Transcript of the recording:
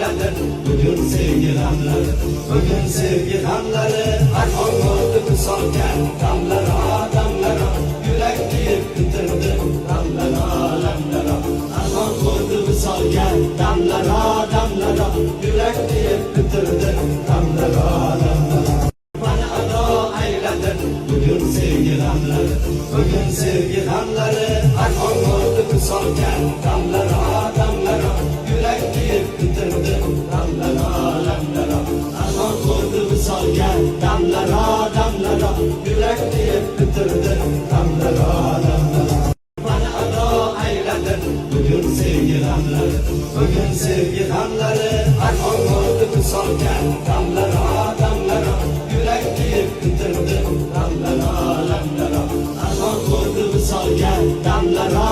aylanır bugün sevgi damları, bugün sevgi damları. Armağan oldu bu solken damlara damlara, yürek deyip bitirdim damlara damlara. Armağan oldu bu solken damlara damlara, yürek deyip bitirdim damlara damlara. Bana ana aylanır bugün sevgi damları, bugün sevgi damları. Armağan oldu bu solken damlara damlara, yürek deyip bitirdim damlara damlara. Armağan oldu bu solken damlara damlara, yürek deyip bitirdim damlara damlara. Bana ana aylanır bugün sevgi damları, bugün sevgi damları. Armağan oldu bu solken damlara damlara, yürek deyip bitirdim damlara damlara. Armağan oldu bu solken damlara